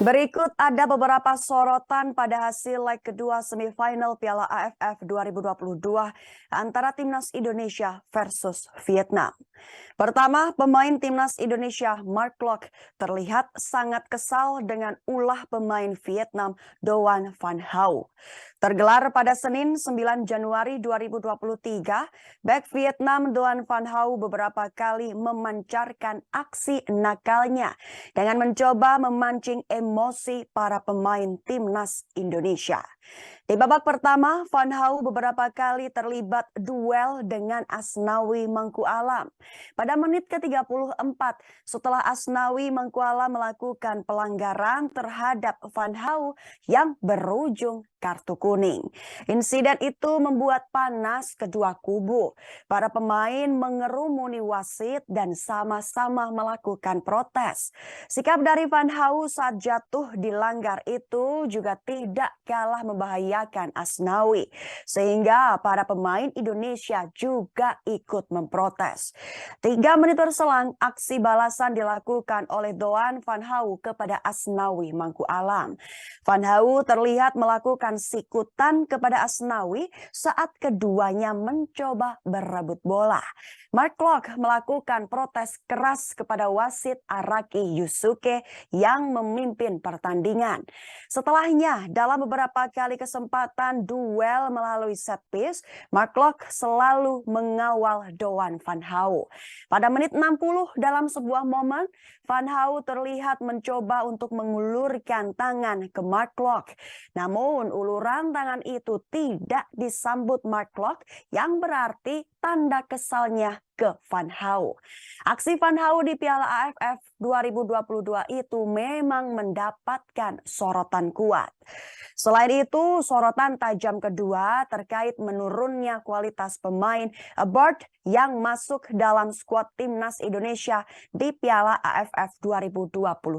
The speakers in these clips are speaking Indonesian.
Berikut ada beberapa sorotan pada hasil leg kedua semifinal Piala AFF 2022 antara Timnas Indonesia versus Vietnam. Pertama, pemain Timnas Indonesia Mark Klok terlihat sangat kesal dengan ulah pemain Vietnam Doan Van Hau. Tergelar pada Senin 9 Januari 2023, bek Vietnam Doan Van Hau beberapa kali memancarkan aksi nakalnya dengan mencoba memancing emosi para pemain Timnas Indonesia. Di babak pertama, Van Hau beberapa kali terlibat duel dengan Asnawi Mangku Alam. Pada menit ke-34, setelah Asnawi Mangku Alam melakukan pelanggaran terhadap Van Hau yang berujung kartu kuning. Insiden itu membuat panas kedua kubu. Para pemain mengerumuni wasit dan sama-sama melakukan protes. Sikap dari Van Hau saat jatuh dilanggar itu juga tidak kalah membahayakan Asnawi, sehingga para pemain Indonesia juga ikut memprotes. 3 menit berselang, aksi balasan dilakukan oleh Doan Van Hau kepada Asnawi Mangku Alam. Van Hau terlihat melakukan sikutan kepada Asnawi saat keduanya mencoba berebut bola. Mark Klok melakukan protes keras kepada wasit Araki Yusuke yang memimpin pertandingan. Setelahnya, dalam beberapa kali kesempatan duel melalui set piece, Mark Klok selalu mengawal Doan Van Hau. Pada menit 60 dalam sebuah momen, Van Hau terlihat mencoba untuk mengulurkan tangan ke Mark Klok. Namun uluran tangan itu tidak disambut Mark Klok yang berarti tanda kesalnya ke Van Hau. Aksi Van Hau di Piala AFF 2022 itu memang mendapatkan sorotan kuat. Selain itu, sorotan tajam kedua terkait menurunnya kualitas pemain abroad yang masuk dalam skuad Timnas Indonesia di Piala AFF 2022.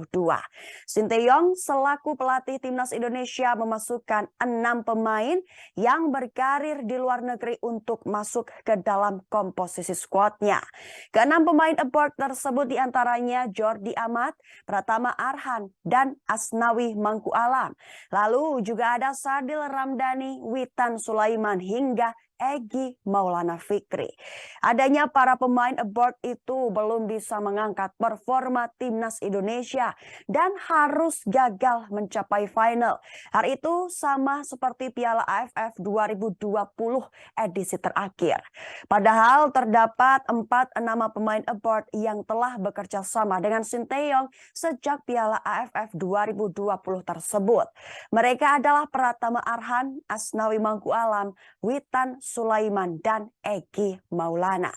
Sinteyong selaku pelatih Timnas Indonesia memasukkan 6 pemain yang berkarir di luar negeri untuk masuk ke dalam komposisi skuadnya. Ke-6 pemain abroad tersebut diantaranya Jordi Amat, Pratama Arhan, dan Asnawi Mangku Alam. Lalu juga ada Sadil Ramdhani, Witan Sulaiman hingga Egy Maulana Fikri. Adanya para pemain abroad itu belum bisa mengangkat performa Timnas Indonesia dan harus gagal mencapai final. Hal itu sama seperti Piala AFF 2020 edisi terakhir. Padahal terdapat 4 nama pemain abroad yang telah bekerja sama dengan Sinteyong sejak Piala AFF 2020 tersebut. Mereka adalah Pratama Arhan, Asnawi Mangku Alam, Witan Sulaiman, dan Egy Maulana.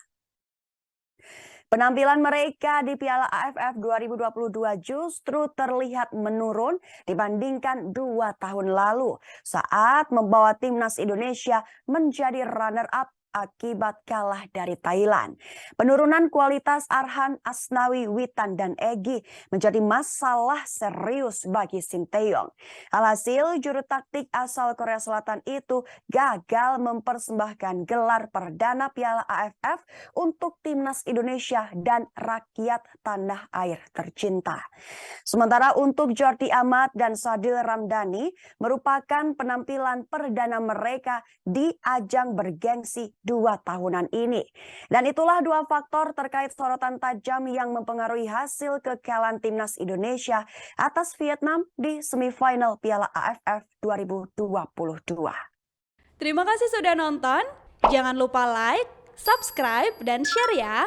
Penampilan mereka di Piala AFF 2022 justru terlihat menurun dibandingkan 2 tahun lalu saat membawa Timnas Indonesia menjadi runner-up akibat kalah dari Thailand. Penurunan kualitas Arhan, Asnawi, Witan, dan Egy menjadi masalah serius bagi Sinteyong. Alhasil, juru taktik asal Korea Selatan itu gagal mempersembahkan gelar perdana Piala AFF untuk Timnas Indonesia dan rakyat tanah air tercinta. Sementara untuk Jordi Amat dan Sadil Ramdhani merupakan penampilan perdana mereka di ajang bergengsi 2 tahunan ini. Dan itulah 2 faktor terkait sorotan tajam yang mempengaruhi hasil kekalahan Timnas Indonesia atas Vietnam di semifinal Piala AFF 2022. Terima kasih sudah nonton. Jangan lupa like, subscribe, dan share ya.